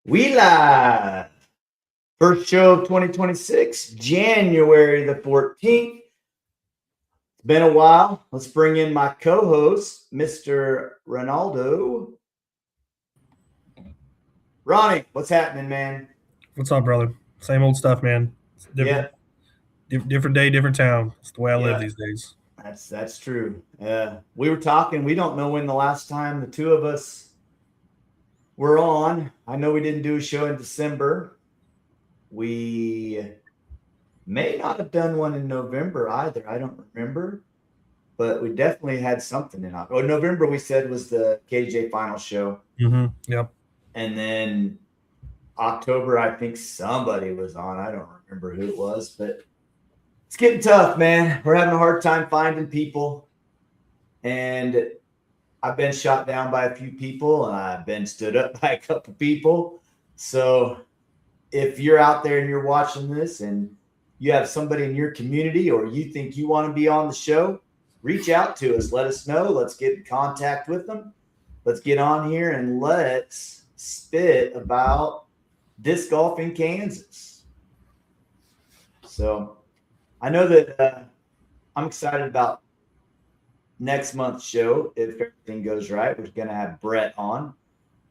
We live. First show of 2026, January the 14th. It's been a while. Let's bring in my co-host, Mr. Ronaldo. Ronnie, what's happening, man? What's up, brother? Same old stuff, man. It's Yeah, different day, different town. It's the way I live yeah, these days. that's true. We were talking. We don't know when the last time the two of us were on. I know we didn't do a show in December. We may not have done one in November either. I don't remember. But we definitely had something in October. November we said was the KJ final show, Yep. and then October I think somebody was on. I don't remember who it was, but it's getting tough, man. We're having a hard time finding people, and I've been shot down by a few people, and I've been stood up by a couple people. So if you're out there and you're watching this, and you have somebody in your community, or you think you want to be on the show, reach out to us. Let us know. Let's get in contact with them. Let's get on here and let's spit about disc golf in Kansas. So I know that I'm excited about next month's show. If everything goes right, we're going to have Brett on.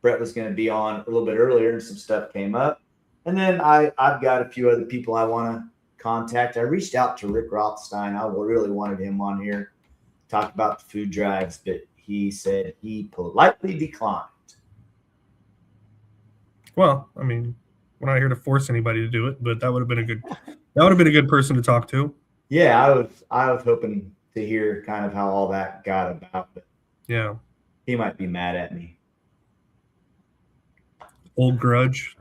Brett was going to be on a little bit earlier and some stuff came up. And then I've got a few other people I want to contact. I reached out to Rick Rothstein. I really wanted him on here, talk about the food drives, but he said he politely declined. Well, I mean, we're not here to force anybody to do it, but that would have been a good person to talk to. Yeah, I was hoping to hear kind of how all that got about, but Yeah. he might be mad at me. Old grudge.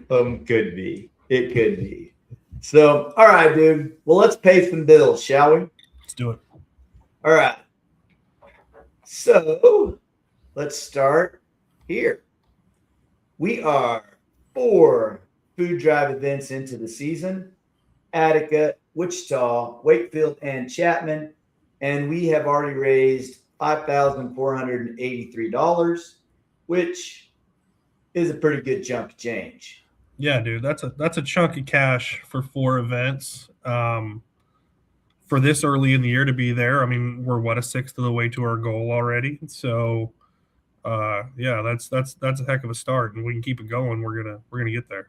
Could be. It could be. So, all right, dude. Well, let's pay some bills, shall we? Let's do it. All right. So, let's start here. We are 4 food drive events into the season: Attica, Wichita, Wakefield, and Chapman. And we have already raised $5,483, which is a pretty good chunk of change. Yeah, dude, that's a chunk of cash for 4 events. For this early in the year to be there, I mean, we're a sixth of the way to our goal already. So, yeah, that's a heck of a start, and we can keep it going. We're gonna get there.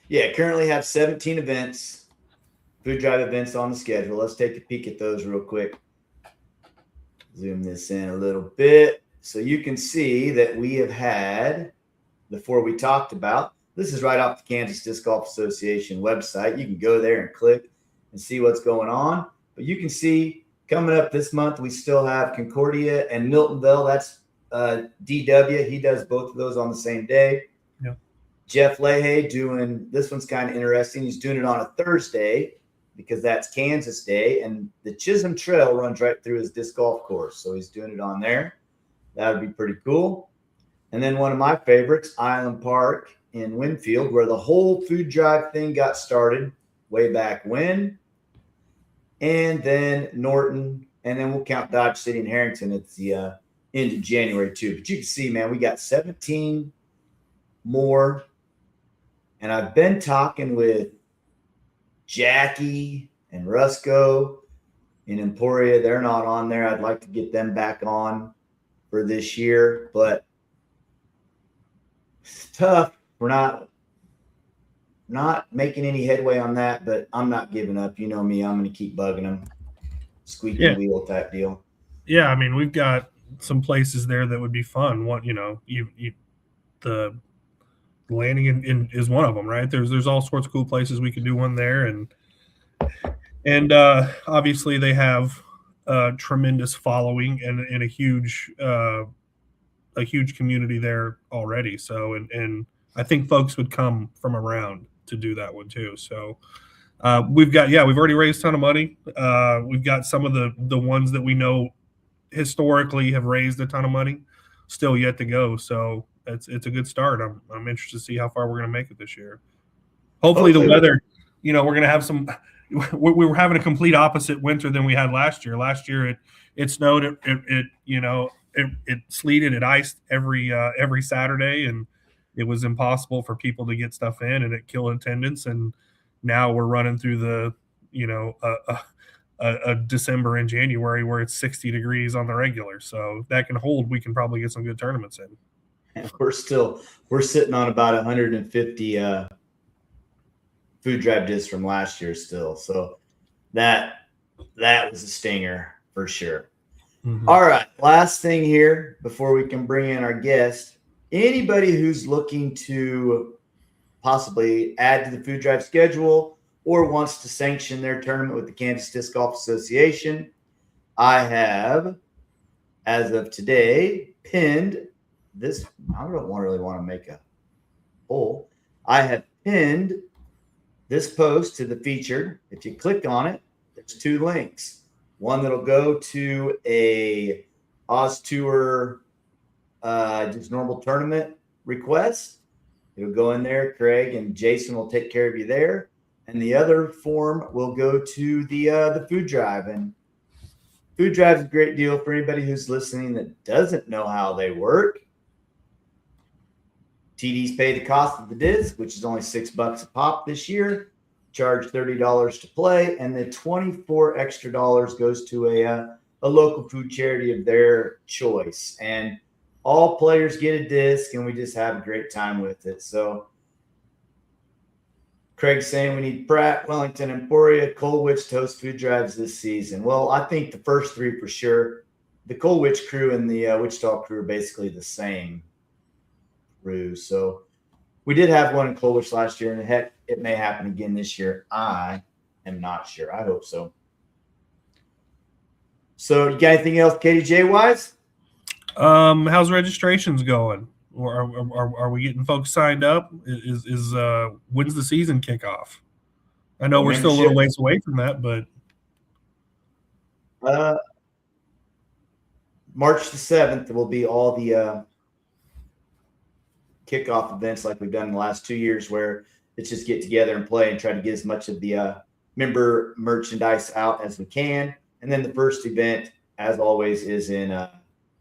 Yeah, currently have 17 events, food drive events on the schedule. Let's take a peek at those real quick. Zoom this in a little bit so you can see that we have had the 4 we talked about. This is right off the Kansas Disc Golf Association website. You can go there and click and see what's going on. But you can see coming up this month, we still have Concordia and Miltonville. That's DW. He does both of those on the same day. Yeah. Jeff Leahy doing this one's kind of interesting. He's doing it on a Thursday because that's Kansas Day, and the Chisholm Trail runs right through his disc golf course. So he's doing it on there. That would be pretty cool. And then one of my favorites, Island Park in Winfield, where the whole food drive thing got started way back when. And then Norton, and then we'll count Dodge City and Harrington at the end of January too. But you can see, man, we got 17 more. And I've been talking with Jackie and Rusco in Emporia. They're not on there. I'd like to get them back on for this year, but it's tough. We're not making any headway on that, but I'm not giving up. You know me, I'm going to keep bugging them. Squeaky wheel type deal. Yeah, I mean, we've got some places there that would be fun. The landing in is one of them, right? There's all sorts of cool places we could do one there, and obviously they have a tremendous following and a huge community there already. So and I think folks would come from around to do that one too. So we've already raised a ton of money. We've got some of the ones that we know historically have raised a ton of money still yet to go. So it's a good start. I'm interested to see how far we're going to make it this year. Hopefully the weather, we're going to have some. We were having a complete opposite winter than we had last year. Last year it snowed. It sleeted. It iced every Saturday, and it was impossible for people to get stuff in, and it killed attendance. And now we're running through the, a December and January where it's 60 degrees on the regular. So if that can hold, we can probably get some good tournaments in. And we're sitting on about 150 food drive discs from last year still. So that was a stinger for sure. Mm-hmm. All right. Last thing here before we can bring in our guest. Anybody who's looking to possibly add to the food drive schedule or wants to sanction their tournament with the Kansas Disc Golf Association, I have, as of today, pinned this. I don't really want to make a poll. I have pinned this post to the featured. If you click on it, there's 2 links. One that'll go to a Oz Tour just normal tournament request. It'll go in there. Craig and Jason will take care of you there. And the other form will go to the food drive. And food drive is a great deal for anybody who's listening that doesn't know how they work. TDs pay the cost of the disc, which is only $6 a pop this year. Charge $30 to play, and the $24 extra goes to a local food charity of their choice. And all players get a disc, and we just have a great time with it. So Craig's saying we need Pratt, Wellington, Emporia, Colwich to host food drives this season. Well, I think the first 3 for sure. The Colwich crew and the Wichita crew are basically the same crew. So we did have one in Colwich last year, and heck, it may happen again this year. I am not sure. I hope so. So you got anything else KDJ wise? How's registrations going? Or are we getting folks signed up? Is when's the season kickoff? I know we're still a little ways away from that, but March the 7th will be all the kickoff events like we've done in the last 2 years, where it's just get together and play and try to get as much of the member merchandise out as we can. And then the first event, as always, is in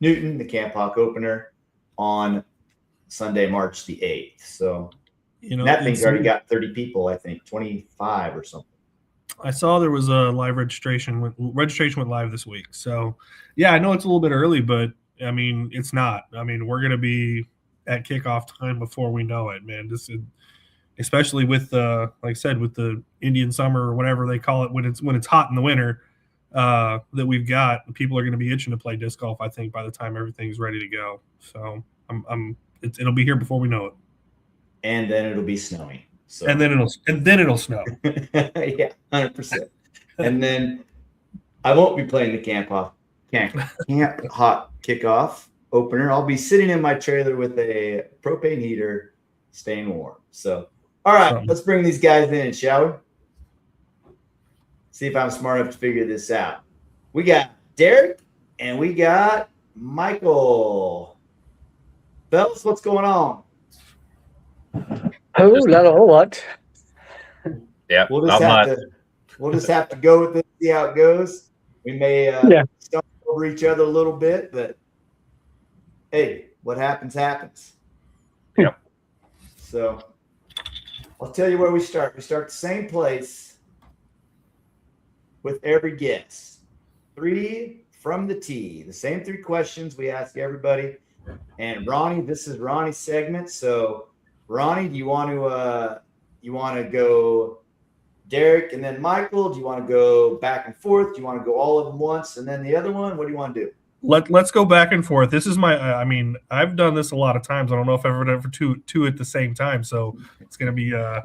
Newton, the Camp Hawk opener on Sunday, March the 8th. So that thing's already got 30 people, I think, 25 or something. I saw there was a live registration. Registration went live this week. So, yeah, I know it's a little bit early, but, I mean, it's not. I mean, we're going to be at kickoff time before we know it, man. This is, especially with like I said, with the Indian summer or whatever they call it, when it's hot in the winter, that we've got, people are going to be itching to play disc golf, I think, by the time everything's ready to go. So it'll be here before we know it. And then it'll be snowy. So. And then it'll snow. Yeah, 100%. And then I won't be playing the Camp Hawk kickoff opener. I'll be sitting in my trailer with a propane heater, staying warm. So, all right, let's bring these guys in, shall we? See if I'm smart enough to figure this out. We got Derek and we got Michael. Fellas, what's going on? Oh, not a whole lot. Yeah, we'll just have to go with it, see how it goes. We may stumble over each other a little bit, but hey, what happens, happens. Yep. So I'll tell you where we start. We start the same place with every guest. 3 from the tee. The same 3 questions we ask everybody. And Ronnie, this is Ronnie's segment. So Ronnie, do you want to go Derek and then Michael? Do you want to go back and forth? Do you want to go all of them once and then the other one? What do you want to do? Let's go back and forth. This is I mean, I've done this a lot of times. I don't know if I've ever done it for two at the same time. So it's going to be a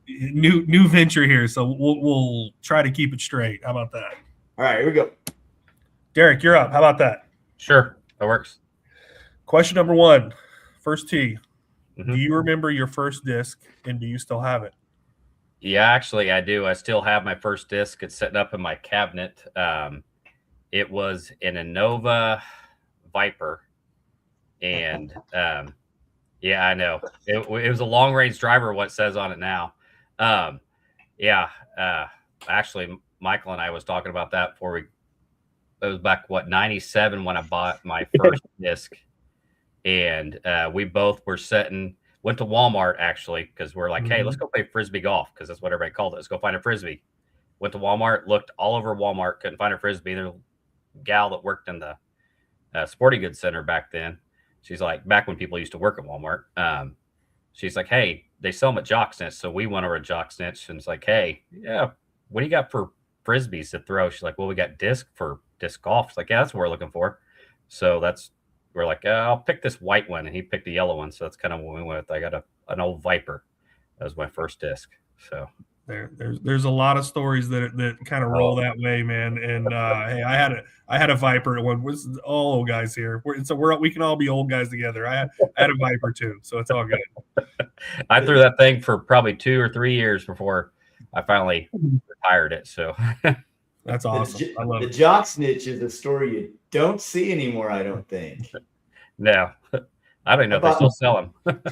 new venture here. So we'll try to keep it straight. How about that? All right, here we go. Derek, you're up. How about that? Sure, that works. Question number 1, first tee. Mm-hmm. Do you remember your first disc, and do you still have it? Yeah, actually, I do. I still have my first disc. It's sitting up in my cabinet. It was an Innova Viper, and yeah, I know it was a long range driver. What it says on it now? Actually, Michael and I was talking about that before it was back 97 when I bought my first disc, and we both were setting. Went to Walmart actually because we're like, hey, Mhm. let's go play frisbee golf because that's what everybody called it. Let's go find a frisbee. Went to Walmart, looked all over Walmart, couldn't find a frisbee. There's a gal that worked in the sporting goods center back then. She's like, back when people used to work at Walmart. She's like, hey, they sell them at Jock Snitch. So we went over to Jock Snitch and it's like, hey, yeah, what do you got for frisbees to throw? She's like, well, we got disc golf. She's like, yeah, that's what we're looking for. So we're like, I'll pick this white one. And he picked the yellow one. So that's kind of what we went with. I got an old Viper. That was my first disc. So there's a lot of stories that kind of roll that way, man. And hey, I had a Viper at one. Was all old guys here. We can all be old guys together. I had a Viper too, so it's all good. I threw that thing for probably 2 or 3 years before I finally retired it. So that's awesome. I love the it. Jock Snitch is a story you don't see anymore, I don't think. No, I don't know if they still sell them.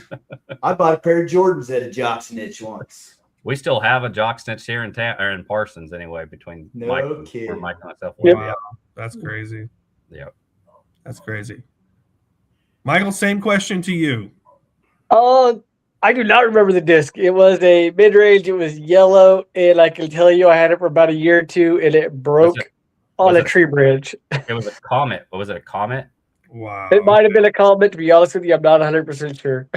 I bought a pair of Jordans at a Jock Snitch once. We still have a Jock Snitch here in Parsons anyway, between Mike and myself. Wow, that's crazy. Yeah, that's crazy. Michael, same question to you. I do not remember the disc. It was a mid-range. It was yellow, and I can tell you I had it for about a year or two, and it broke on a tree branch. It was a Comet. Was it a Comet? Wow. It might have been a Comet. To be honest with you, I'm not 100% sure.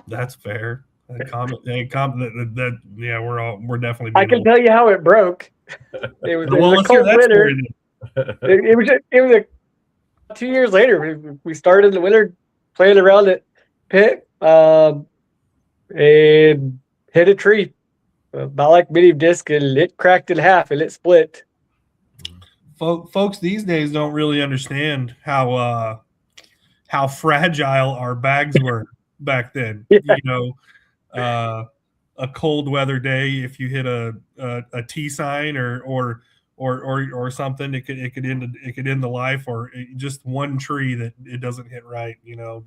That's fair. We're definitely. I can tell you how it broke. It was a cold winter. It was 2 years later. We started in the winter playing around at pit and hit a tree about like mini disc, and it cracked in half and it split. Folks these days don't really understand how fragile our bags were back then. Yeah. You know, a cold weather day, if you hit a T sign or something, it could end the life, or just one tree that it doesn't hit right. You know,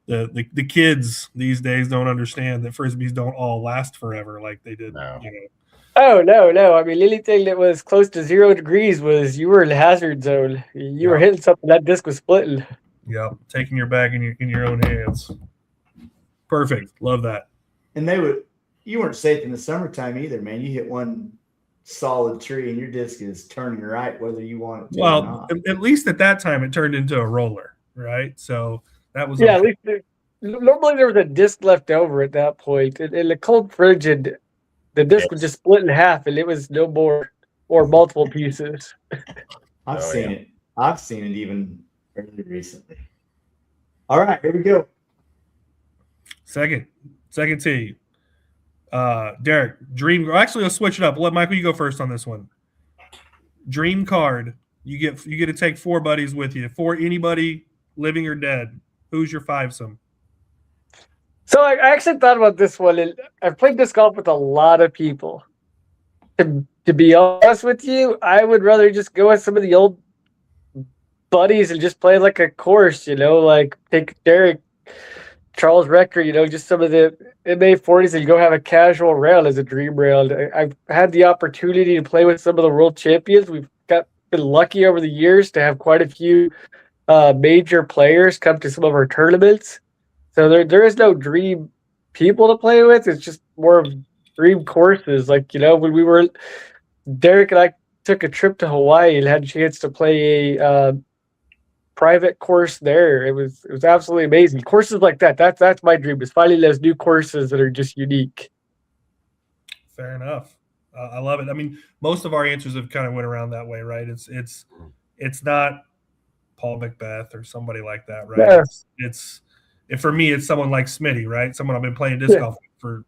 the kids these days don't understand that frisbees don't all last forever like they did. No. You know. Oh no! I mean, anything that was close to 0 degrees you were in the hazard zone. You were hitting something, that disc was splitting. Yeah, taking your bag in your own hands. Perfect. Love that. And you weren't safe in the summertime either, man. You hit one solid tree and your disc is turning right whether you want it to or not. At least at that time it turned into a roller, right? So that was at least normally there was a disc left over at that point. In the cold frigid, the disc was just split in half and it was no more or multiple pieces. I've seen it. I've seen it even fairly recently. All right, here we go. Second tee. Derek, actually let's switch it up. Let Michael, you go first on this one. Dream card. You get to take 4 buddies with you. 4 anybody living or dead. Who's your fivesome? So I actually thought about this one, and I've played disc golf with a lot of people. To be honest with you, I would rather just go with some of the old buddies and just play like a course, like take Derek, Charles Rector, just some of the MA40s, and go have a casual round as a dream round. I've had the opportunity to play with some of the world champions. We've been lucky over the years to have quite a few major players come to some of our tournaments. So there is no dream people to play with. It's just more of dream courses. Like, when Derek and I took a trip to Hawaii and had a chance to play a private course there. It was absolutely amazing. Courses like that's my dream, is finding those new courses that are just unique. Fair enough. I love it. I mean, most of our answers have kind of went around that way, right? It's not Paul Macbeth or somebody like that, right? Yeah. It's for me, it's someone like Smitty, right? Someone I've been playing disc golf for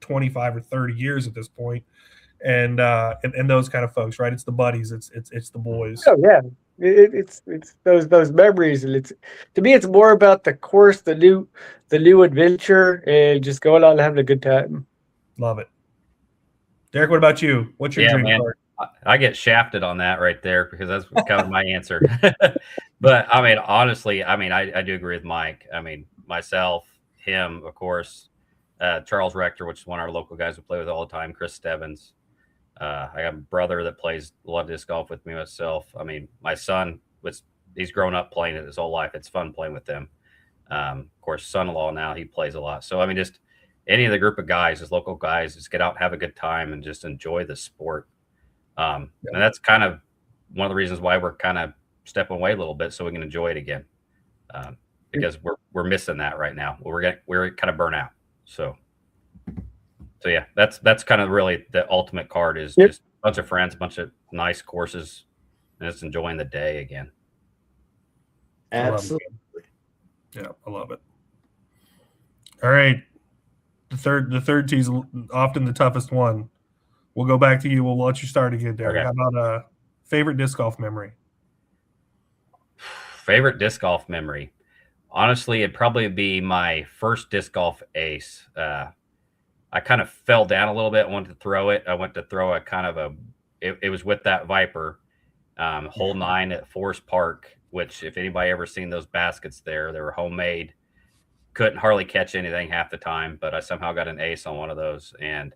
25 or 30 years at this point. And those kind of folks, right? It's the buddies, it's the boys. Oh yeah. It's those memories, and to me it's more about the course, the new adventure, and just going out and having a good time. Love it. Derek, what about you? What's your dream card? I get shafted on that right there because that's kind of my answer. But I mean, honestly, I do agree with Mike. I mean, myself, him, of course, Charles Rector, which is one of our local guys we play with all the time, Chris Stebbins. I got a brother that plays a lot of disc golf with me myself. I mean, my son he's grown up playing it his whole life. It's fun playing with them. Of course, son-in-law now, he plays a lot. So I mean, just any of the group of guys, just local guys, just get out, have a good time, and just enjoy the sport. And that's kind of one of the reasons why we're kind of stepping away a little bit, so we can enjoy it again. Because we're missing that right now. We're kind of burnt out. So yeah, that's kind of really the ultimate card is just a bunch of friends, a bunch of nice courses, and just enjoying the day again. Absolutely. Yeah, I love it. All right. The third tee's often the toughest one. We'll go back to you. We'll let you start again, Derek. Okay. How about a favorite disc golf memory? Favorite disc golf memory? Honestly, it'd probably be my first disc golf ace. I kind of fell down a little bit. I wanted to throw it. I went to throw a kind of it was with that Viper, hole 9 at Forest Park, which if anybody ever seen those baskets there, they were homemade. Couldn't hardly catch anything half the time, but I somehow got an ace on one of those, and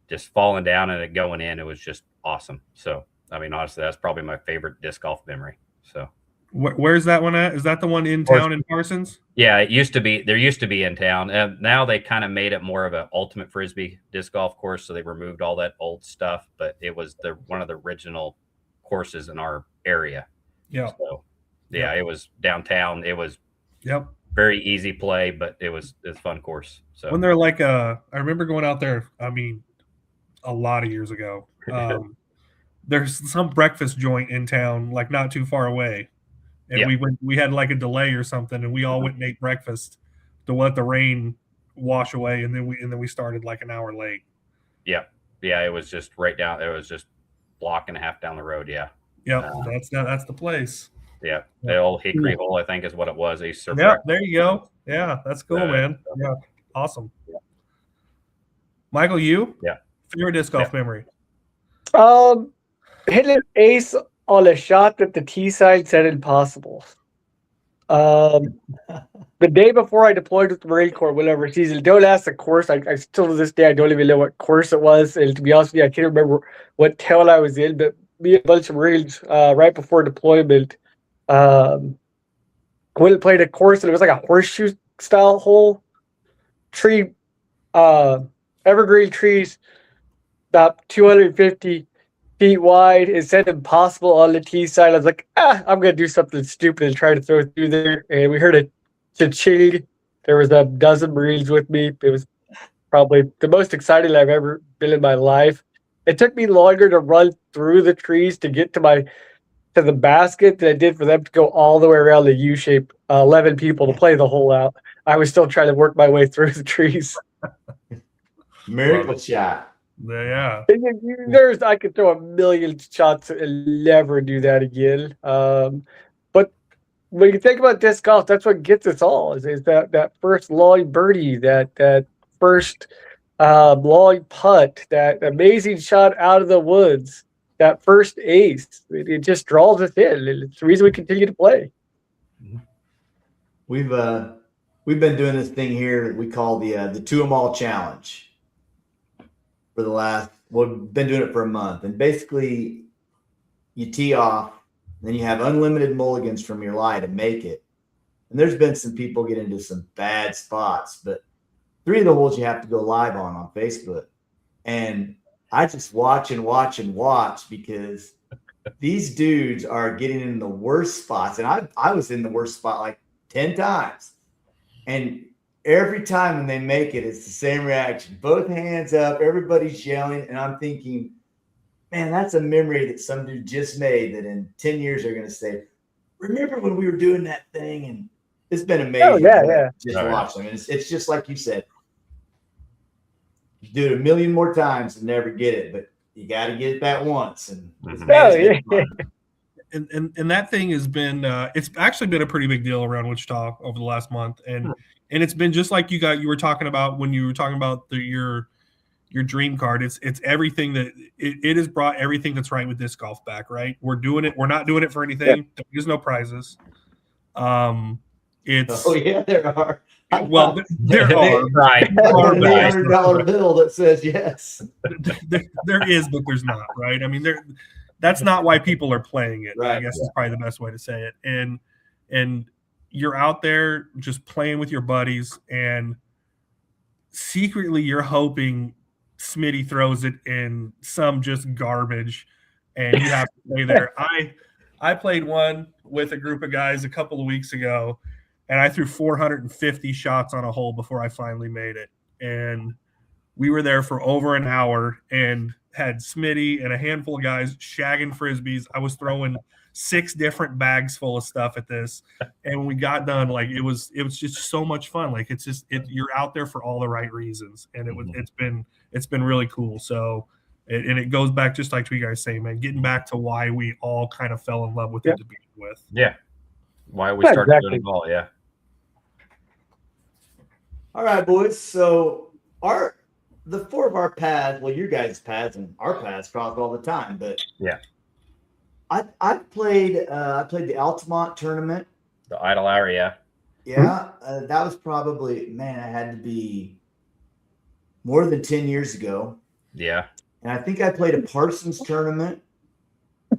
just falling down and it going in, it was just awesome. So, I mean, honestly, that's probably my favorite disc golf memory. So, where's that one at? Is that the one in town in Parsons? yeah, there used to be in town. Now they kind of made it more of an ultimate Frisbee disc golf course, so they removed all that old stuff, but it was one of the original courses in our area. Yeah. So, yeah, it was downtown. It was very easy play, but it's a fun course. So when they're like I remember going out there, I mean, a lot of years ago. There's some breakfast joint in town, like not too far away. And we had like a delay or something, and we all went and ate breakfast to let the rain wash away, and then we started like an hour late. Yeah. It was just right down. It was just block and a half down the road. Yeah. That's the place. Yeah, the old Hickory Hole, I think, is what it was. Yeah, there you go. Yeah, that's cool, man. Yeah, awesome. Yeah. Michael, you? Yeah. Favorite disc golf memory? Hitting an ace on a shot that the tee side said impossible. The day before I deployed with the Marine Corps, whatever season, don't ask the course. I still to this day I don't even know what course it was, and to be honest with you, I can't remember what town I was in. But me and a bunch of Marines right before deployment. Went and played a course, and it was like a horseshoe style hole, tree, evergreen trees, about 250 feet wide. It said impossible on the tee side. I was like, I'm gonna do something stupid and try to throw it through there. And we heard a cha-ching. There was a dozen Marines with me. It was probably the most excited I've ever been in my life. It took me longer to run through the trees to get to the basket than I did for them to go all the way around the U-shape, 11 people to play the hole out. I was still trying to work my way through the trees. Miracle shot. Yeah. I could throw a million shots and never do that again. But when you think about disc golf, that's what gets us all is that first long birdie, that first long putt, that amazing shot out of the woods. That first ace, it just draws us in. It's the reason we continue to play. We've been doing this thing here that we call the Two 'em All Challenge for we've been doing it for a month. And basically you tee off, then you have unlimited mulligans from your lie to make it. And there's been some people get into some bad spots, but 3 of the holes you have to go live on Facebook. And I just watch and watch and watch because these dudes are getting in the worst spots. And I was in the worst spot like 10 times. And every time when they make it, it's the same reaction. Both hands up, everybody's yelling. And I'm thinking, man, that's a memory that some dude just made that in 10 years they're going to say, remember when we were doing that thing? And it's been amazing. Oh, yeah. Just watch them. And it's just like you said. Do it a million more times and never get it, but you got to get it that once. And and that thing has been it's actually been a pretty big deal around Wichita over the last month, and it's been just like you were talking about when you were talking about your dream card. It's everything that it has brought everything that's right with disc golf back. Right, we're doing it. We're not doing it for anything. There's no prizes. It's there are. Well, there are right. $100 bill that says yes. There is, but there's not, right? I mean, that's not why people are playing it. Right. I guess is probably the best way to say it. And you're out there just playing with your buddies, and secretly you're hoping Smitty throws it in some just garbage, and you have to play there. I played one with a group of guys a couple of weeks ago, and I threw 450 shots on a hole before I finally made it. And we were there for over an hour and had Smitty and a handful of guys shagging frisbees. I was throwing 6 different bags full of stuff at this, and when we got done, like it was just so much fun. Like you're out there for all the right reasons, and it's been really cool. So and it goes back just like to you guys say, man, getting back to why we all kind of fell in love with it to begin with. Yeah, why we started doing it all. Yeah. All right, boys. So the 4 of our paths, well, your guys' paths and our paths cross all the time, but yeah. I played the Altamont tournament. The Idle Hour, yeah. Yeah, that was probably, man, I had to be more than 10 years ago. Yeah. And I think I played a Parsons tournament.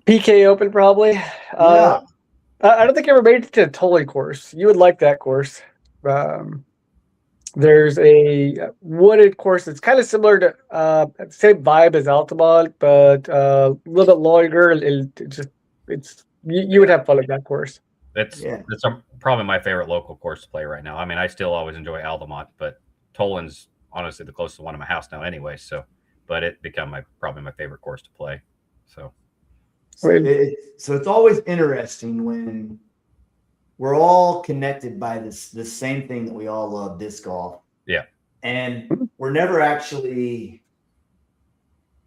PK Open, probably. Yeah. I don't think I ever made it to a Tully course. You would like that course. There's a wooded course that's kind of similar to same vibe as Altamont, but a little bit longer. You would have fun at that course. It's probably my favorite local course to play right now. I mean, I still always enjoy Altamont, but Toland's honestly the closest one to my house now anyway. So, but it become probably my favorite course to play. So it's always interesting when we're all connected by the same thing that we all love, disc golf. Yeah. And we're never actually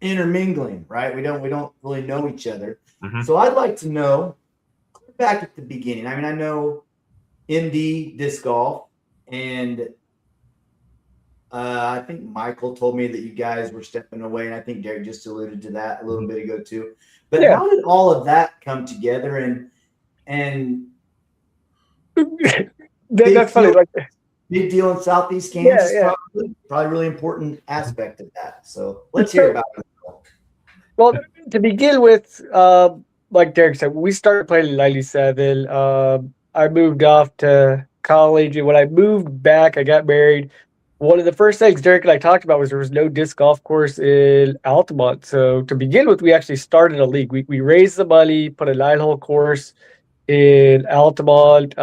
intermingling, right? We don't really know each other. Mm-hmm. So I'd like to know back at the beginning. I mean, I know MD disc golf, and I think Michael told me that you guys were stepping away, and I think Derek just alluded to that a little bit ago too. But how did all of that come together? And that's funny. Big deal in Southeast Kansas. Probably really important aspect of that. So let's hear about it. Well, to begin with, like Derek said, we started playing in '97. I moved off to college, and when I moved back, I got married. One of the first things Derek and I talked about was there was no disc golf course in Altamont. So to begin with, we actually started a league. We raised the money, put a 9-hole course in Altamont.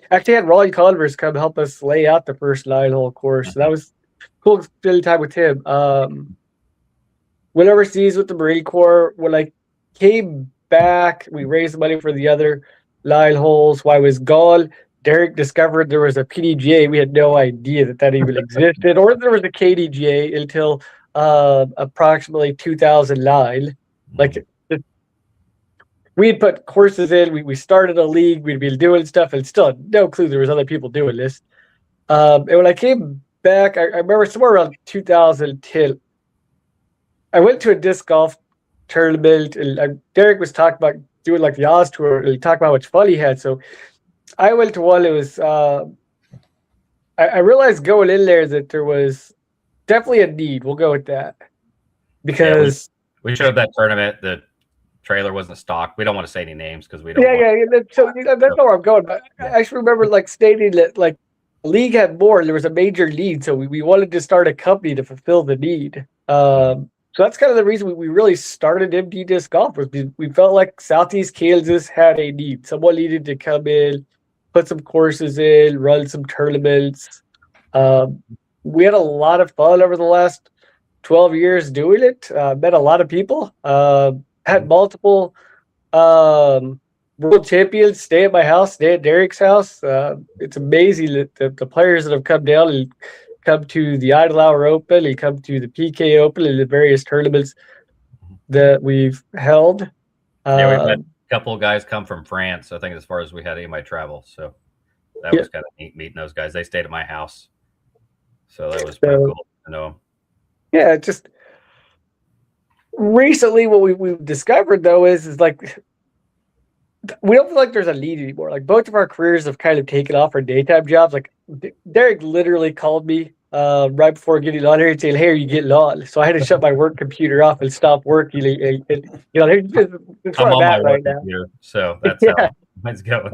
Actually had Ron Converse come help us lay out the first 9-hole course. So that was cool spending time with him. Went overseas with the Marine Corps. When I came back, we raised the money for the other 9 holes. While I was gone, Derek discovered there was a PDGA. We had no idea that even existed, or there was a KDGA until approximately 2009. We had put courses in. We started a league. We'd be doing stuff, and still had no clue there was other people doing this. And when I came back, I remember somewhere around 2010, I went to a disc golf tournament, and Derek was talking about doing like the Oz tour. He talked about how much fun he had. So I went to one. It was I realized going in there that there was definitely a need. We'll go with that because we showed that tournament. The trailer wasn't stocked. We don't want to say any names because we don't. So that's not where I'm going. But I actually remember stating that the league had more. There was a major need, so we wanted to start a company to fulfill the need. So that's kind of the reason we really started MD Disc Golf, was we felt like Southeast Kansas had a need. Someone needed to come in, put some courses in, run some tournaments. We had a lot of fun over the last 12 years doing it. Met a lot of people. Had multiple world champions stay at my house, stay at Derek's house. It's amazing that the players that have come down and come to the Idle Hour Open and come to the PK Open and the various tournaments that we've held. We've had a couple of guys come from France, I think, as far as we had anybody travel. So that was kind of neat meeting those guys. They stayed at my house. So that was pretty cool to know them. Yeah, just recently what we've discovered, though, is we don't feel like there's a lead anymore. Both of our careers have kind of taken off our daytime jobs. Derek literally called me right before getting on here and saying, "Hey, are you getting on?" So I had to shut my work computer off and stop working. That's where I'm at right now. Computer, so that's how it's going.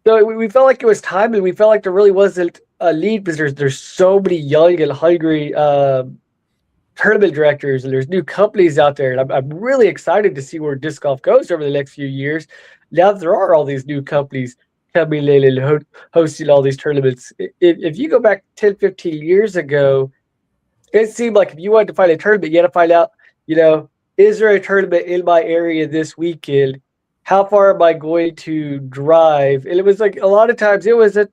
So So we felt like it was time, and we felt like there really wasn't a lead because there's so many young and hungry tournament directors, and there's new companies out there. And I'm really excited to see where disc golf goes over the next few years. Now that there are all these new companies coming in and hosting all these tournaments. If you go back 10, 15 years ago, it seemed like if you wanted to find a tournament, you had to find out, is there a tournament in my area this weekend? How far am I going to drive? And it was like a lot of times it was a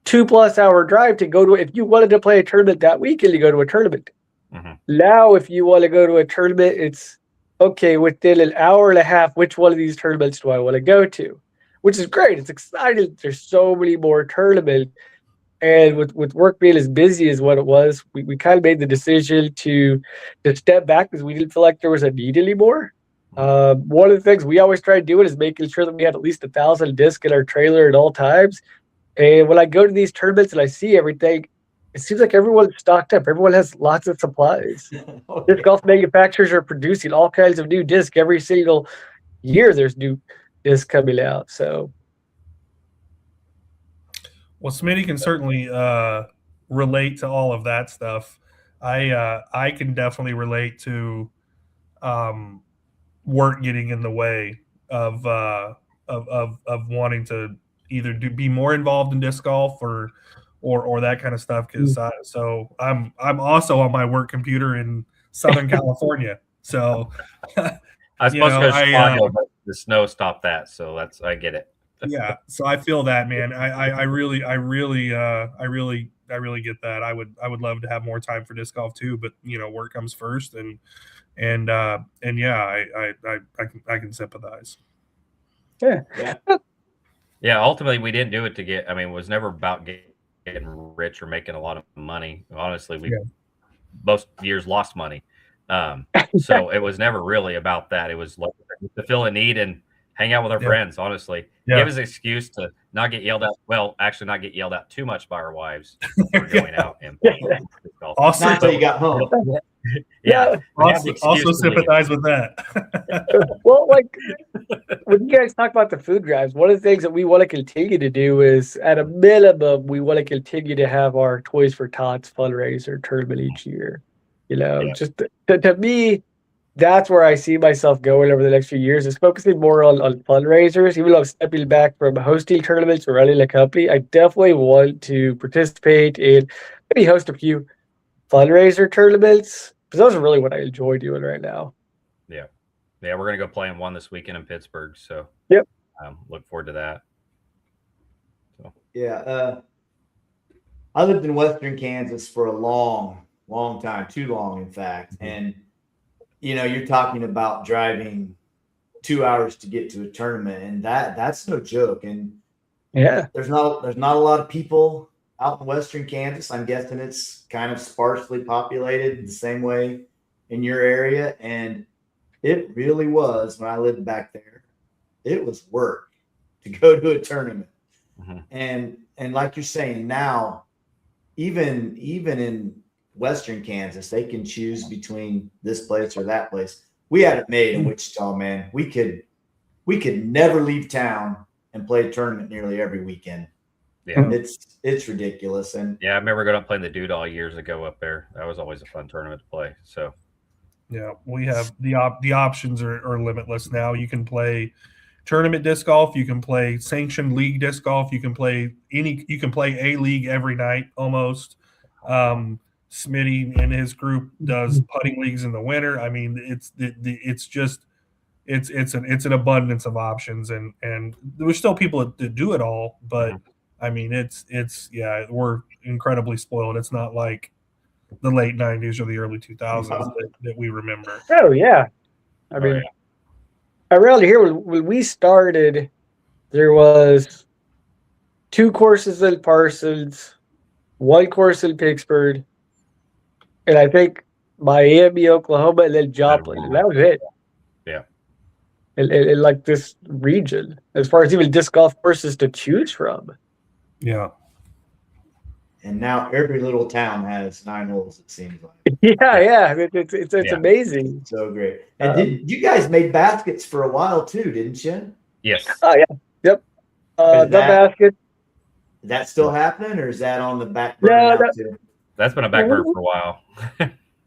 2+ hour drive to go to. If you wanted to play a tournament that weekend, you go to a tournament. Mhm. Now, if you want to go to a tournament, it's okay, within an hour and a half, which one of these tournaments do I want to go to? Which is great. It's exciting. There's so many more tournaments. And with work being as busy as what it was, we kind of made the decision to step back because we didn't feel like there was a need anymore. One of the things we always try to do is making sure that we had at least 1,000 discs in our trailer at all times. And when I go to these tournaments and I see everything, it seems like everyone's stocked up. Everyone has lots of supplies. Okay. Disc golf manufacturers are producing all kinds of new discs every single year. There's new discs coming out. So, Well, Smitty can certainly relate to all of that stuff. I can definitely relate to work getting in the way of wanting to either be more involved in disc golf or that kind of stuff. Because so I'm also on my work computer in Southern California. So I was supposed to go to Chicago, but the snow stopped that, so I get it. yeah, so I feel that, man. I really get that. I would love to have more time for disc golf too, but work comes first, and yeah, I can sympathize. Yeah, ultimately we didn't do it to get. I mean, it was never about getting rich or making a lot of money. Honestly, we most years lost money, so it was never really about that. It was like to fill a need and hang out with our friends, honestly. Give us an excuse to not get yelled at. Well, actually not get yelled at too much by our wives for going out and playing golf. Also, not until you got home. Also sympathize with that. Well, like when you guys talk about the food drives, one of the things that we want to continue to do is, at a minimum, we want to continue to have our Toys for Tots fundraiser tournament each year. Just to me, that's where I see myself going over the next few years, is focusing more on fundraisers. Even though I'm stepping back from hosting tournaments or running a company, I definitely want to participate in maybe host a few fundraiser tournaments, because those are really what I enjoy doing right now. Yeah, we're gonna go play in one this weekend in Pittsburgh. So look forward to that. So. Yeah, I lived in Western Kansas for a long time, too long, in fact, and. You're talking about driving 2 hours to get to a tournament, and that's no joke. And there's not a lot of people out in Western Kansas. I'm guessing it's kind of sparsely populated the same way in your area. And it really was, when I lived back there, it was work to go to a tournament. Mm-hmm. And like you're saying, now, even in Western Kansas, they can choose between this place or that place. We had it made in Wichita, man. We could never leave town and play a tournament nearly every weekend. Yeah, it's ridiculous. And I remember going up playing the Doodall years ago up there. That was always a fun tournament to play. So yeah, we have the options are limitless now. You can play tournament disc golf. You can play sanctioned league disc golf. You can play a league every night almost. Smitty and his group does putting leagues in the winter. I mean, it's an abundance of options, and there's still people that do it all, but I mean, we're incredibly spoiled. It's not like the late 90s or the early 2000s that we remember. Oh yeah, I mean, around here when we started, there was 2 courses in Parsons, 1 course in Pittsburgh, and I think Miami, Oklahoma, and then Joplin. And that was it. Yeah. In like this region, as far as even disc golf courses to choose from. Yeah. And now every little town has 9 holes, it seems like. Yeah. It's amazing. So great. And you guys made baskets for a while too, didn't you? Yes. Oh yeah. Yep. Is The that- basket. Is that still happening, or is that on the back burner No, now too? That's been a back burner for a while.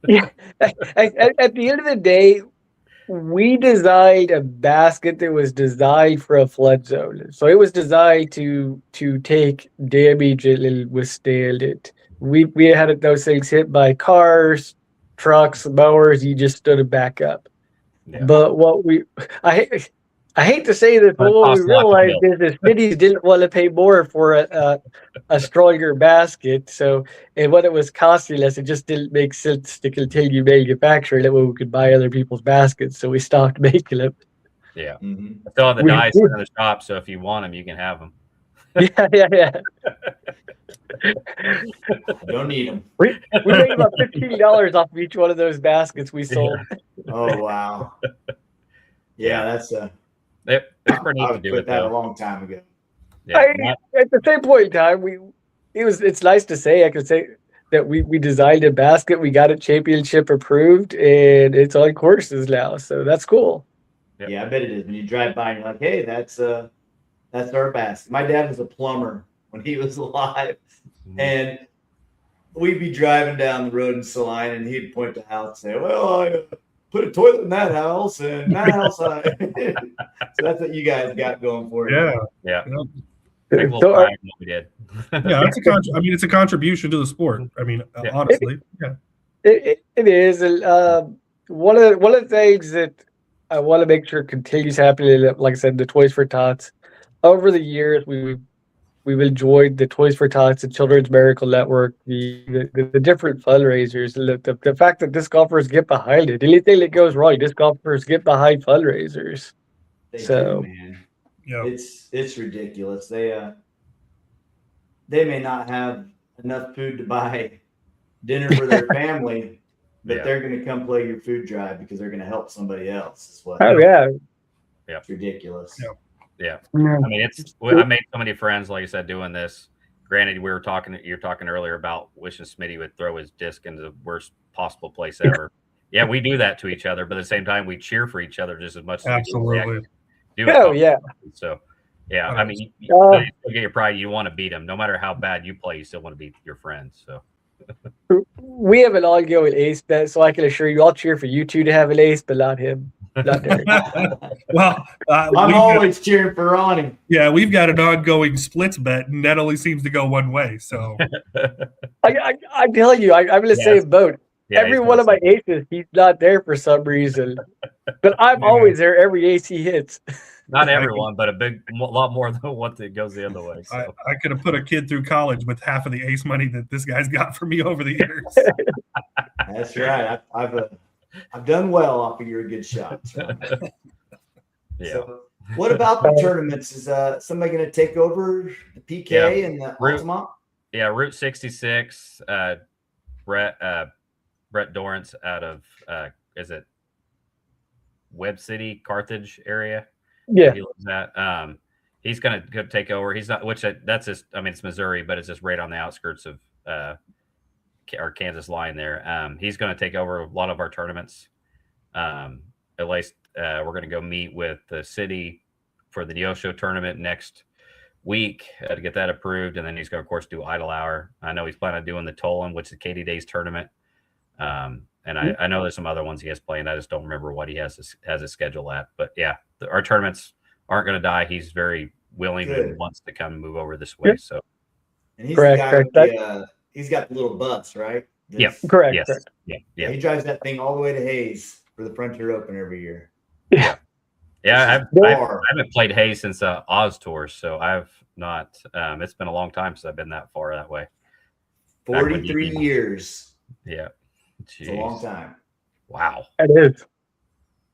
Yeah. At the end of the day, we designed a basket that was designed for a flood zone. So it was designed to take damage and withstand it. We had those things hit by cars, trucks, mowers. You just stood it back up. Yeah. But I hate to say this, but But it what we costs a lot to realized build. is the cities didn't want to pay more for a stronger basket. So, and what it was costing us, it just didn't make sense to continue manufacturing it when we could buy other people's baskets. So we stopped making them. Yeah. Mhm. I still have the We- dice in the shop, so if you want them, you can have them. Yeah. Don't need them. We made about $15 off of each one of those baskets we sold. Oh wow. Yeah, that's It's pretty I neat to would do put it that a though. long time ago. Yeah. At the same point in time, it's nice to say I could say that we designed a basket, we got it championship approved, and it's on courses now. So that's cool. Yep. Yeah, I bet it is. When you drive by and you're like, hey, that's our basket. My dad was a plumber when he was alive. And we'd be driving down the road in Saline, and he'd point to the house and say, well, I put a toilet in that house, and that house. So that's what you guys got going for you. Yeah. Yeah. Yeah. Take a little So, pride in what we did. Yeah, it's a contribution to the sport. I mean, Yeah. honestly, yeah. it is. And, one of the things that I want to make sure continues happening, like I said, the Toys for Tots. Over the years, we've enjoyed the Toys for Tots, the Children's Miracle Network, the different fundraisers, the fact that disc golfers get behind it. Anything that goes wrong, disc golfers get behind fundraisers. They So- do, man. Yeah. It's ridiculous. They may not have enough food to buy dinner for their family, but Yeah. they're going to come play your food drive because they're going to help somebody else. Is what Oh yeah. it's ridiculous. Yeah. Yeah. Yeah. I mean, I made so many friends, like you said, doing this. Granted, you were talking earlier about wishing Smitty would throw his disc into the worst possible place ever. Yeah, we do that to each other, but at the same time, we cheer for each other just as much as Absolutely. we do it. Oh yeah. So, yeah, I mean, you Uh, still get your pride. You want to beat them, no matter how bad you play. You still want to beat your friends. So, We have an ongoing ace bet, so I can assure you, I'll cheer for you two to have an ace, but not him. Not Derek. Well, I'm always cheering for Ronnie. we've got an ongoing splits bet, and that only seems to go one way. So I'm telling you, I'm in the Yeah, same boat. yeah, Every he's one of my gonna- aces, he's not there for some reason. But I'm Yeah. always there every ace he hits. not everyone, but a lot more than what that goes the other way. So. I could have put a kid through college with half of the ace money that this guy's got for me over the years. That's right. I've done well off of your good shots. Ronnie. Yeah. So, what about the tournaments? Is somebody going to take over the PK and the Root- Altamont? Yeah, Route 66. Brett Dorrance out of is it Webb City, Carthage area? Yeah. He lives at. He's gonna take over. He's not, that's just. I mean, it's Missouri, but it's just right on the outskirts of our Kansas line there. He's gonna take over a lot of our tournaments. At least we're gonna go meet with the city for the Neosho tournament next week to get that approved, and then he's going to, of course, do Idle Hour. I know he's planning on doing the Tolan, which is the Katy Days tournament, and I know there's some other ones he has planned. I just don't remember what he has his schedule at. But yeah, our tournaments aren't going to die. He's very willing and Good. wants to come and move over this way. Yeah. So And he's Correct, the guy correct. with he's got the little bus, right? yeah, Correct. yes, Correct. yeah. He drives that thing all the way to Hayes for the Frontier Open every year. Yeah, I Far. haven't played Hayes since Oz Tours, so I've not. It's been a long time since I've been that far that way. Back when you 43 beat- years. Yeah, It's a long Jeez. time. Wow, It is.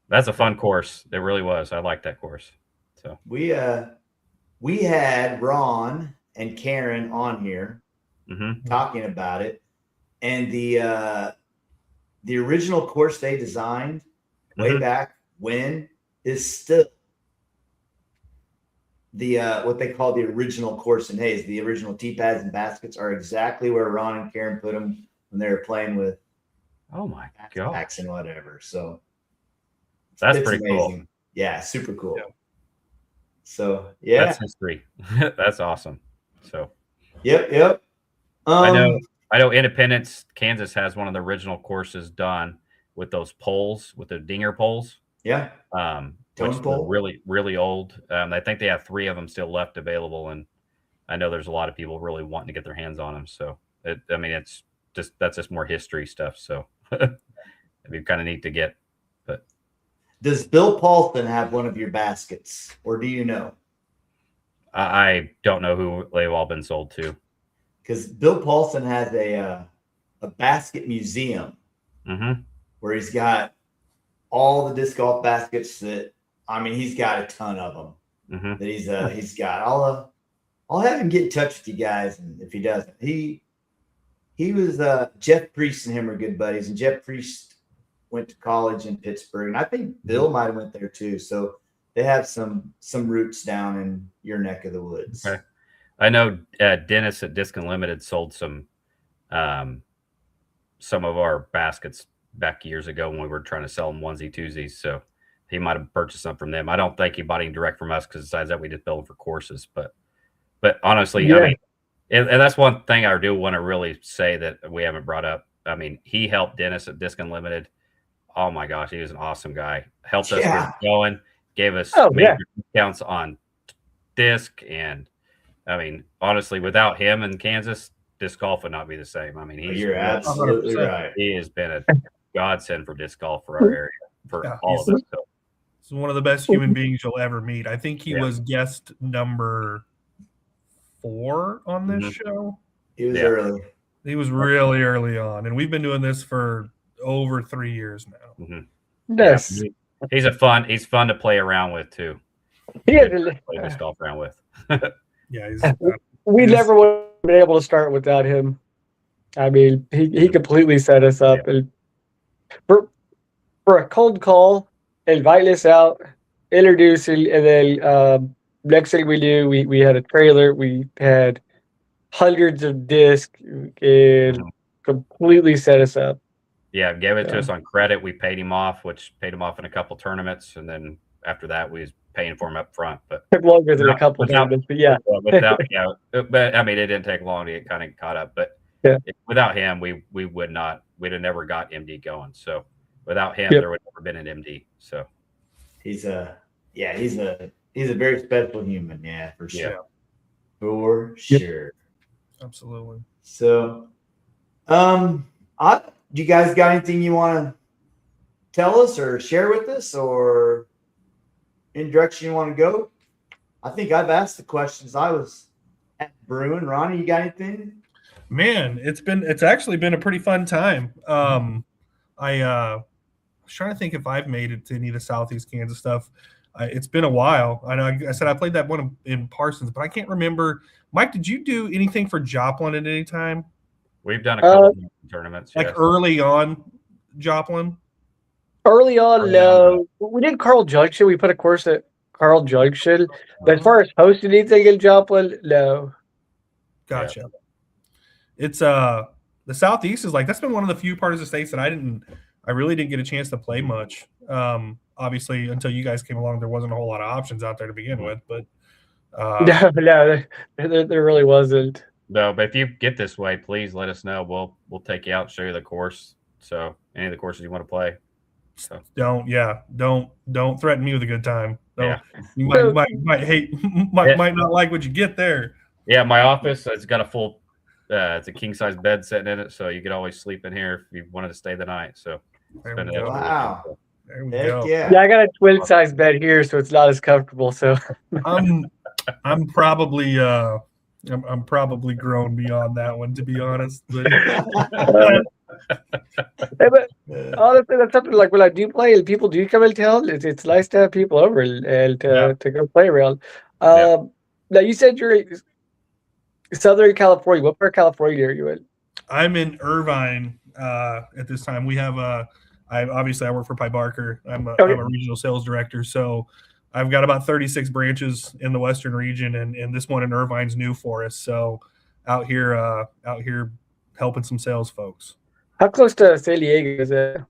that's a fun course. It really was. I like that course. So We had Ron and Karen on here mhm. talking about it, and the original course they designed way Mhm. back when is still the what they call the original course in Hayes. The original tee pads and baskets are exactly where Ron and Karen put them when they were playing with Oh my god, packs and whatever. So that's it's pretty cool. Yeah, super cool. Yeah. So yeah, That's history. That's awesome. So yep. I know Independence, Kansas has one of the original courses done with those poles, with the dinger poles, Yeah, which Tone were pole. really, really old. I think they have 3 of them still left available, and I know there's a lot of people really wanting to get their hands on them. So, it's that's just more history stuff. So, it'd be kind of neat to get. But Does Bill Paulson have one of your baskets, or do you know? I don't know who they've all been sold to. Because Bill Paulson has a basket museum Mm-hmm. where he's got all the disc golf baskets that he's got a ton of them Mm-hmm. that he's got. I'll have him get in touch with you guys, and if he doesn't, he was Jeff Priest and him are good buddies, and Jeff Priest went to college in Pittsburgh, and I think Bill might have went there too. So they have some roots down in your neck of the woods. Okay. I know Dennis at Disc Unlimited sold some of our baskets back years ago when we were trying to sell them onesie twosies. So he might have purchased some from them. I don't think he bought any direct from us because besides that we just build them for courses. But honestly, Yeah. and that's one thing I do want to really say that we haven't brought up. He helped Dennis at Disc Unlimited. Oh my gosh, he was an awesome guy. Helped us get going, gave us major discounts on disc, and honestly, without him in Kansas, disc golf would not be the same. You're absolutely 100%. right. He has been a godsend for disc golf for our area, for all of us. So, He's one of the best human beings you'll ever meet. I think he was guest number 4 on this show. He was early. He was really early on, and we've been doing this for over 3 years now. Mm-hmm. Yes. He's fun to play around with too. Yeah, Play disc golf around with. Yeah, we never would have been able to start without him. He completely set us up. Yeah. For a cold call, invite us out, introduce you, and then next thing we knew, we had a trailer, we had hundreds of discs, and completely set us up. Yeah, gave it to us on credit. We paid him off, which paid him off in a couple tournaments, and then after that, we was paying for him up front. But Took longer than a couple tournaments, but yeah. But it didn't take long to get kind of caught up. But without him, we'd have never got MD going. So without him, there would have never been an MD. So he's a very special human. Yeah, for sure. Yeah. For sure. Absolutely. So, do you guys got anything you want to tell us or share with us, or in direction you want to go? I think I've asked the questions I was at brewing. Ronnie, you got anything? Man, it's actually been a pretty fun time. I was trying to think if I've made it to any of the Southeast Kansas stuff. It's been a while. I know I said I played that one in Parsons, but I can't remember. Mike, did you do anything for Joplin at any time? We've done a couple tournaments. Like early on, Joplin? Early on, no. We did Carl Junction. We put a course at Carl Junction. But as far as hosting anything in Joplin, no. Gotcha. Yeah. It's the Southeast is that's been one of the few parts of the states that I really didn't get a chance to play much. Obviously, until you guys came along, there wasn't a whole lot of options out there to begin with. But no, there really wasn't. No, but if you get this way, please let us know. We'll take you out and show you the course. So any of the courses you want to play. So don't threaten me with a good time. Yeah. You might not like what you get there. Yeah, my office has got a full it's a king size bed sitting in it, so you could always sleep in here if you wanted to stay the night. So wow. There we go. Yeah, I got a twin size bed here, so it's not as comfortable. So I'm probably I'm probably grown beyond that one, to be honest. But honestly, that's something like when I do play and people do come in town, it's nice to have people over and to go play around. Now you said you're in Southern California. What part of California are you in? I'm in Irvine at this time. We have I work for Pi Barker. I'm a regional sales director, so I've got about 36 branches in the Western region, and this one in Irvine's new for us. So out here helping some sales folks. How close to San Diego is it?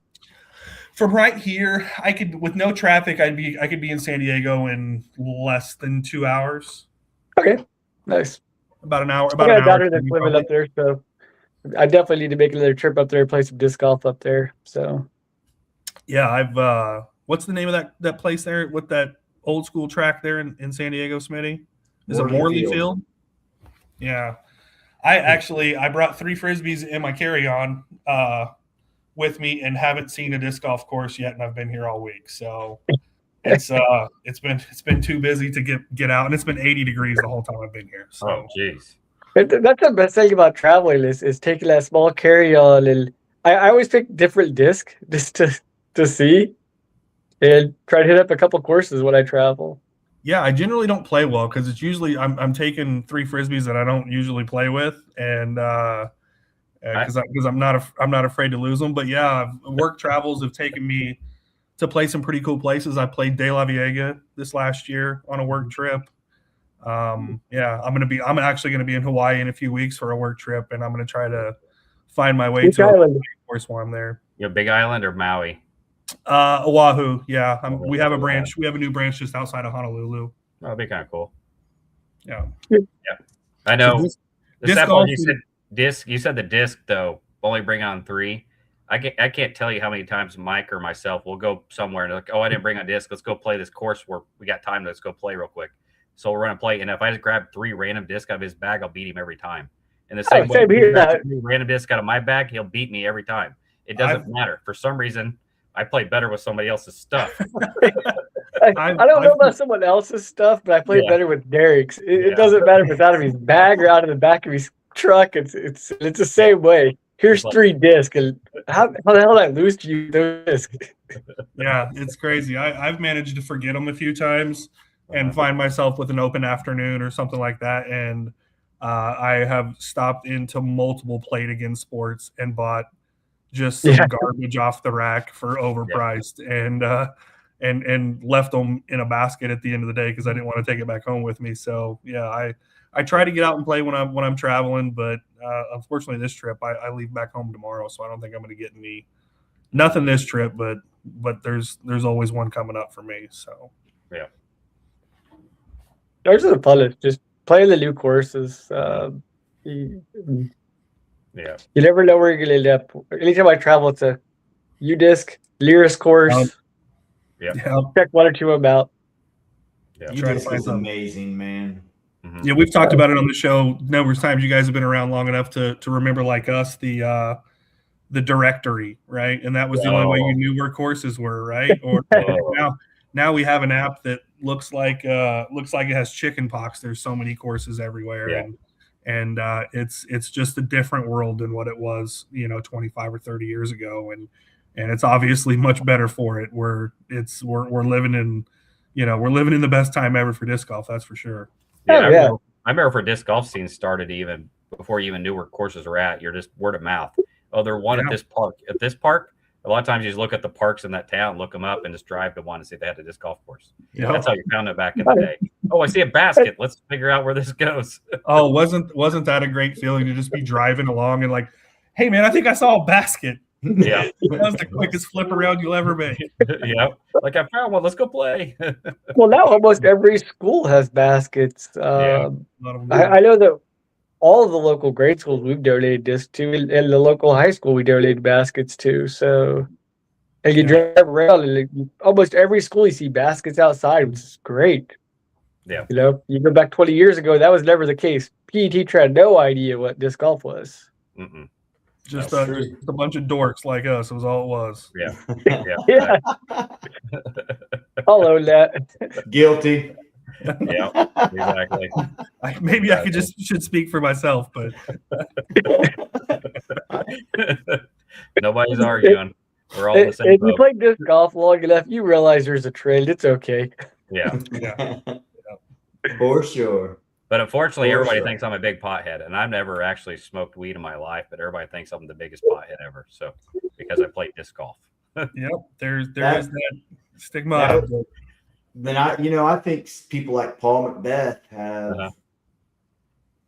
From right here, I could, with no traffic, I could be in San Diego in less than 2 hours. Okay, nice. About an hour. I About got an a hour. daughter that's living up there, so I definitely need to make another trip up there, play some disc golf up there. So Yeah, I've. What's the name of that place there? With that old school track there in San Diego, Smitty? Is it Morley Morley Field. Field? Yeah. I brought 3 frisbees in my carry-on with me and haven't seen a disc golf course yet, and I've been here all week. So it's been too busy to get out, and it's been 80 degrees the whole time I've been here. So Oh, jeez. that's the best thing about traveling is taking that small carry-on, and I always pick different disc just to see and try to hit up a couple courses when I travel. yeah, I generally don't play well because it's usually I'm taking 3 frisbees that I don't usually play with, and because I'm not afraid to lose them. But yeah, work travels have taken me to play some pretty cool places. I played De La Viega this last year on a work trip. Yeah, I'm actually gonna be in Hawaii in a few weeks for a work trip, and I'm gonna try to find my way Which to a island? course while I'm there. Big Island or Maui? Oahu. Yeah, we have a branch. We have a new branch just outside of Honolulu. Oh, that'd be kind of cool. Yeah. I know. So The disc sad golf part, you said disc. You said the disc though. Only bring on 3. I can't tell you how many times Mike or myself will go somewhere and like, oh, I didn't bring a disc. Let's go play this course where we got time. Let's go play real quick. So we're gonna play. And if I just grab 3 random discs out of his bag, I'll beat him every time. And the same way, same if he here. grabs 3 random discs out of my bag, he'll beat me every time. It doesn't matter. For some reason, I play better with somebody else's stuff. I don't know about someone else's stuff, but I play better with Derek's. It doesn't matter if it's out of his bag or out of the back of his truck. It's the same way. Here's 3 discs, and how the hell did I lose to you those discs? Yeah, it's crazy. I've managed to forget them a few times and find myself with an open afternoon or something like that. And I have stopped into multiple Play It Again Sports and bought just some garbage off the rack for overpriced and left them in a basket at the end of the day because I didn't want to take it back home with me. So yeah, I try to get out and play when I'm traveling, but unfortunately this trip I leave back home tomorrow, so I don't think I'm going to get nothing this trip, but there's always one coming up for me. So yeah, those are the funnest. Just playing the new courses. Yeah. You never know where you're going to end up. Anytime I travel, it's a UDisc, Lyris course. Yeah. Check 1 or 2 of them out. Yeah. This is amazing, man. Mm-hmm. Yeah, we've talked about it on the show numerous times. You guys have been around long enough to remember, like us, the directory, right? And that was the only way you knew where courses were, right? Or now we have an app that looks like it has chicken pox. There's so many courses everywhere, and it's just a different world than what it was, 25 or 30 years ago, and it's obviously much better for it. We're living in, we're living in the best time ever for disc golf. That's for sure. Yeah, I remember for disc golf scene started even before you even knew where courses were at. You're just word of mouth. Oh, they're one at this park. At this park, a lot of times you just look at the parks in that town, look them up, and just drive to one and see if they had a disc golf course. Yeah. That's how you found it back in the day. Oh, I see a basket. Let's figure out where this goes. Oh, wasn't that a great feeling to just be driving along and like, hey man, I think I saw a basket. Yeah, that was the quickest flip around you'll ever make. Yeah, like I found one. Let's go play. Well, now almost every school has baskets. I know that all of the local grade schools we've donated discs to, and the local high school we donated baskets to. So, and you drive around, and almost every school you see baskets outside, which is great. Yeah, you go back 20 years ago, that was never the case. PE teacher had no idea what disc golf was. Mm-mm. Just a bunch of dorks like us was all it was. Yeah. I'll own that. Guilty. Yeah, exactly. Maybe I should speak for myself, but nobody's arguing. We're all in the same If boat. you play disc golf long enough, you realize there's a trend. It's okay. Yeah. For sure. But unfortunately, everybody thinks I'm a big pothead, and I've never actually smoked weed in my life. But everybody thinks I'm the biggest pothead ever. So because I played disc golf. Yep, there is that stigma. Then I think people like Paul Macbeth have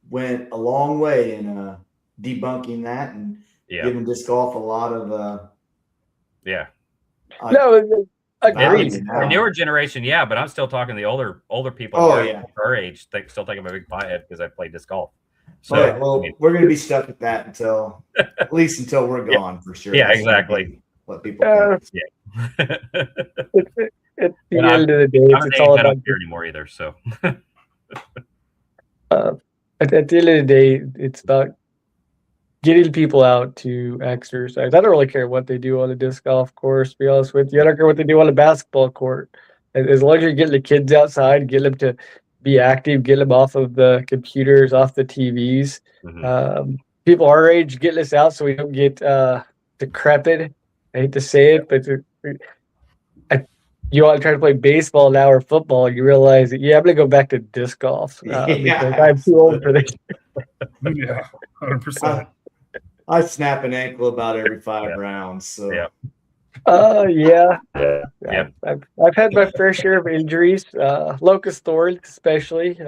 went a long way in debunking that and giving disc golf a lot of No, agreed. value The now. newer generation, yeah, but I'm still talking the older people. Oh, our- yeah. our age. They still think I'm a big pothead because I played disc golf. So Oh, yeah, well, I mean, we're gonna be stuck at that until at least until we're Yeah. gone for sure. Yeah, That's gonna exactly. be what people Uh, think. At the And end of the day, I'm it's an all age I about don't care anymore either. So at the end of the day, it's about getting people out to exercise. I don't really care what they do on the disc golf course, to be honest with you. I don't care what they do on the basketball court. As long as you're getting the kids outside, get them to be active, get them off of the computers, off the TVs. mhm. People our age, getting us out so we don't get decrepit. I hate to say it, but you want to try to play baseball now or football, you realize that, yeah, I'm going to go back to disc golf because I'm too old for this. Yeah, 100%. I snap an ankle about every 5 Yeah. rounds. So Yeah. Yeah. Yep. I've had my fair share of injuries, locust thorns especially,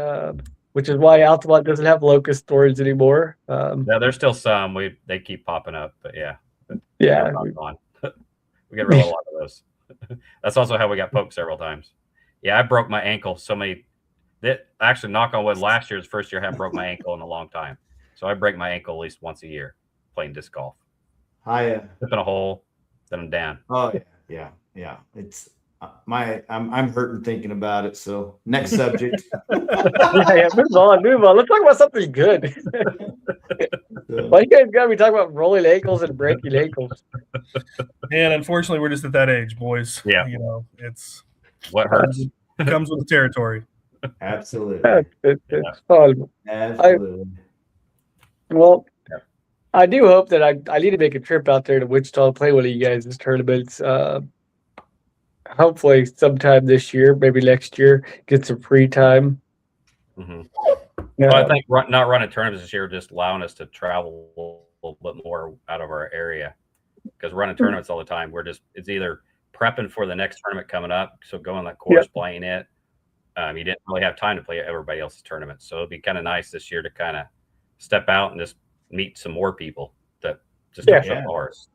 which is why Altamont doesn't have locust thorns anymore. Yeah, there's still some. They keep popping up, but yeah, Yeah, they're not gone. We get rid of a lot of those. That's also how we got poked several times. Yeah, I broke my ankle so many. That actually, knock on wood, last year's first year I haven't broke my ankle in a long time. So I break my ankle at least once a year playing disc golf. I Slip in a hole, then I'm down. oh yeah. It's I'm hurting thinking about it. So next subject. yeah. Move on. Let's talk about something good. Why you guys gotta be talking about rolling ankles and breaking ankles? And unfortunately, we're just at that age, boys. Yeah. You know, it's What hurts? comes with the territory. Absolutely. It's fun. Absolutely. Well, Yeah. I do hope that I need to make a trip out there to Wichita to play one of you guys' tournaments. Hopefully sometime this year, maybe next year, get some free time. hmm Yeah. Well, I think not running tournaments this year just allowing us to travel a little bit more out of our area because running tournaments all the time. It's either prepping for the next tournament coming up, so going that course, playing it. You didn't really have time to play everybody else's tournament, so it'd be kind of nice this year to kind of step out and just meet some more people that just don't Yeah. show ours.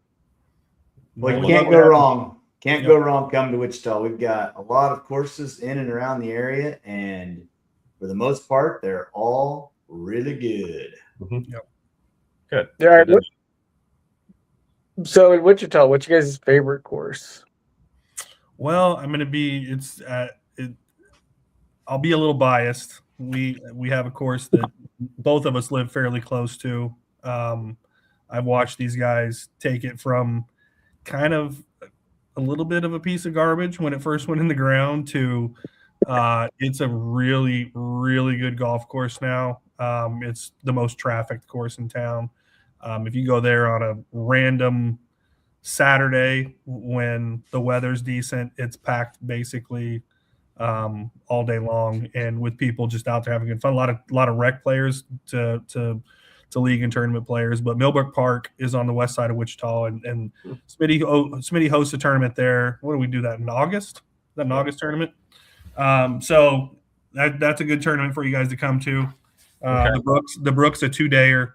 Well, you Well, can't we go have- wrong. Can't Yep. go wrong coming to Wichita. We've got a lot of courses in and around the area, and for the most part, they're all really good. Good. All right. Good. So in Wichita, what's your guys' favorite course? Well, I'm going to be. I'll be a little biased. We have a course that both of us live fairly close to. I've watched these guys take it from kind of a little bit of a piece of garbage when it first went in the ground to it's a really, really good golf course now. It's the most trafficked course in town. If you go there on a random Saturday when the weather's decent, it's packed basically all day long, and with people just out there having good fun. A lot of rec players to league and tournament players. But Millbrook Park is on the west side of Wichita, and Smitty hosts a tournament there. What do we do that in August? Is that an August tournament? So that's a good tournament for you guys to come to. Okay. The Brooks a 2-dayer,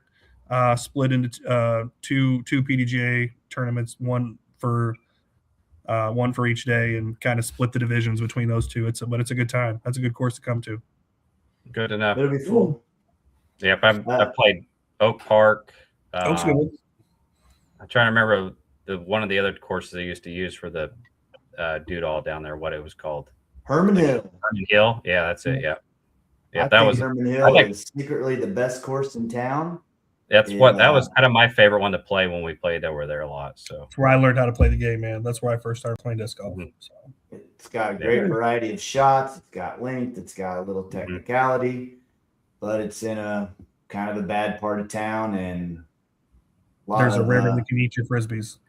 split into two PDGA tournaments, one for each day, and kind of split the divisions between those two. But it's a good time. That's a good course to come to. Good enough. It'll be full. Yep, I played Oak Park. Oak's good. I'm trying to remember one of the other courses they used to use for the Doodall down there. What it was called? Herman Hill. Herman Hill. Yeah, that's it. Yeah, yeah. I That think was Herman I Hill think- is secretly the best course in town. that was kind of my favorite one to play when we played over there a lot. So That's where I learned how to play the game, man. That's where I first started playing disc golf. Mhm. So. It's got a great variety of shots. It's got length. It's got a little technicality, but it's in a kind of a bad part of town, and There's a river that can eat your frisbees.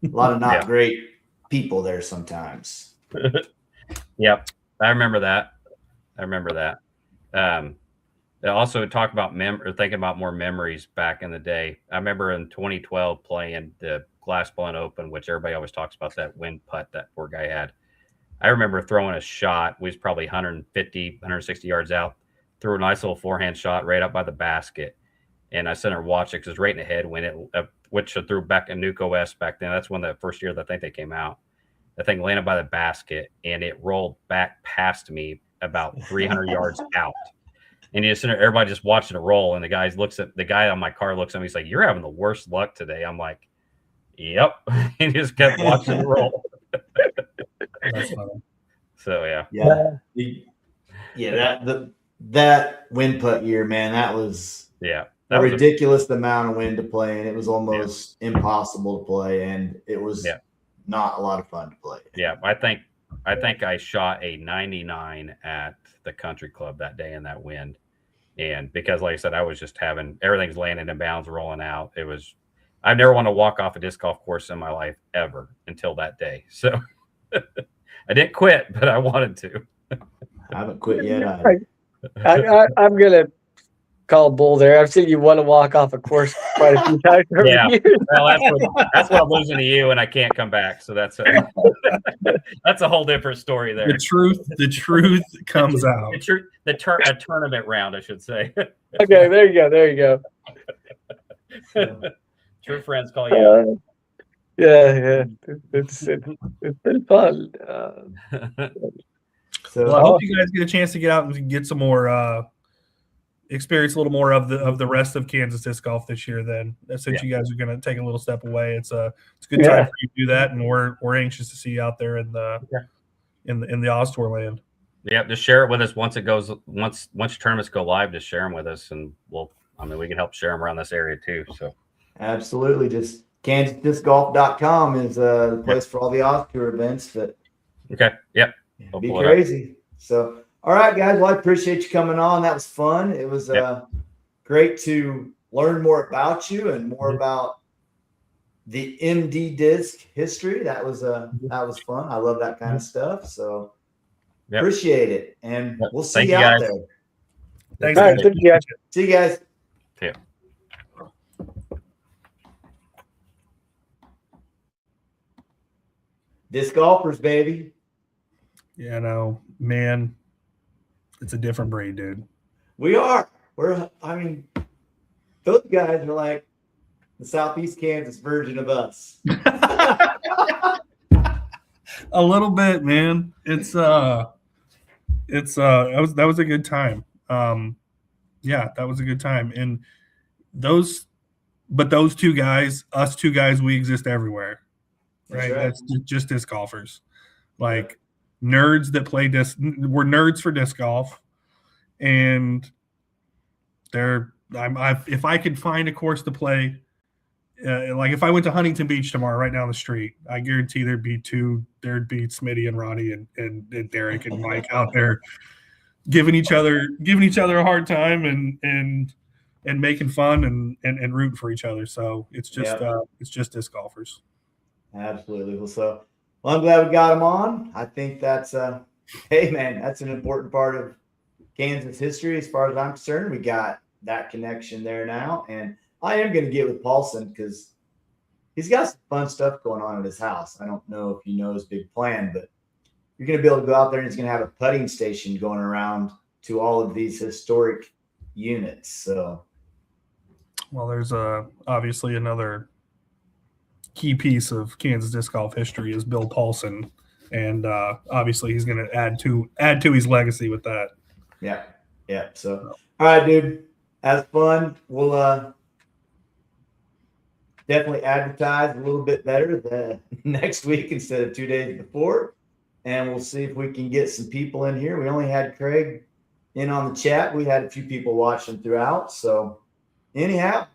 a lot of not Yeah. great people there sometimes. Yep, I remember that. They also talk about thinking about more memories back in the day. I remember in 2012 playing the Glass Blunt Open, which everybody always talks about, that wind putt that poor guy had. I remember throwing a shot. We was probably 150, 160 yards out. Threw a nice little forehand shot right up by the basket. And I sat there and watched it because it was right in the head when which I threw back in Nuco West back then. That's when the first year that I think they came out. The thing landed by the basket, and it rolled back past me about 300 yards out. And you just everybody just watching it roll, and the guy on my car looks at me. He's like, "You're having the worst luck today." I'm like, "Yep." And he just kept watching it roll. That's funny. So yeah. That wind putt year, man, that was That a was ridiculous amount of wind to play, and it was almost impossible to play, and it was not a lot of fun to play. Yeah, I think I shot a 99 at the country club that day in that wind. And because, like I said, I was just having everything's landing in bounds, rolling out. I've never wanted to walk off a disc golf course in my life ever until that day. So I didn't quit, but I wanted to. I haven't quit yet. I'm gonna call bull there. I've seen you want to walk off a course quite a few times over Yeah. the years. Well, that's what I'm losing to you, and I can't come back. So that's a whole different story there. The truth comes out. A tournament round, I should say. Okay, there you go. True friends call you out. Yeah. It's been fun. Well, I hope you guys get a chance to get out and get some more experience a little more of the rest of Kansas disc golf this year. Then, since you guys are going to take a little step away, it's a good time for you to do that, and we're anxious to see you out there in the Oz Tour land. Yeah, just share it with us once tournaments go live. Just share them with us, and we can help share them around this area too. So absolutely, just KansasDiscGolf.com is the place for all the Oz Tour events. But yep, it'd be crazy. So, all right, guys. Well, I appreciate you coming on. That was fun. It was great to learn more about you and more about the MD disc history. That was fun. I love that kind of stuff. So appreciate it, and we'll see you out there. Thanks, guys. See you guys. Yeah. Disc golfers, baby. Yeah, no, man, it's a different breed, dude. We are. Those guys are like the Southeast Kansas version of us. A little bit, man. That was a good time. That was a good time. And those two guys, us two guys, we exist everywhere. Right? That's just disc golfers. Like nerds that play disc. We're nerds for disc golf. And if I could find a course to play, like if I went to Huntington Beach tomorrow, right down the street, I guarantee there'd be Smitty and Ronnie and Derek and Mike out there giving each other a hard time and making fun and rooting for each other. So it's just disc golfers. Absolutely. Well, I'm glad we got him on. I think that's hey man, that's an important part of Kansas history as far as I'm concerned. We got that connection there now, and I am going to get with Paulson because he's got some fun stuff going on at his house. I don't know if you know his big plan, but you're going to be able to go out there and he's going to have a putting station going around to all of these historic units. So, well, there's obviously another key piece of Kansas disc golf history is Bill Paulson, and obviously he's going to add to his legacy with that. Yeah. So, all right, dude, that's fun. We'll definitely advertise a little bit better the next week instead of 2 days before, and we'll see if we can get some people in here. We only had Craig in on the chat. We had a few people watching throughout. So, anyhow,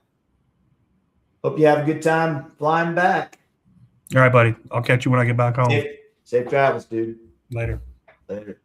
hope you have a good time flying back. All right, buddy. I'll catch you when I get back home. Safe travels, dude. Later. Later.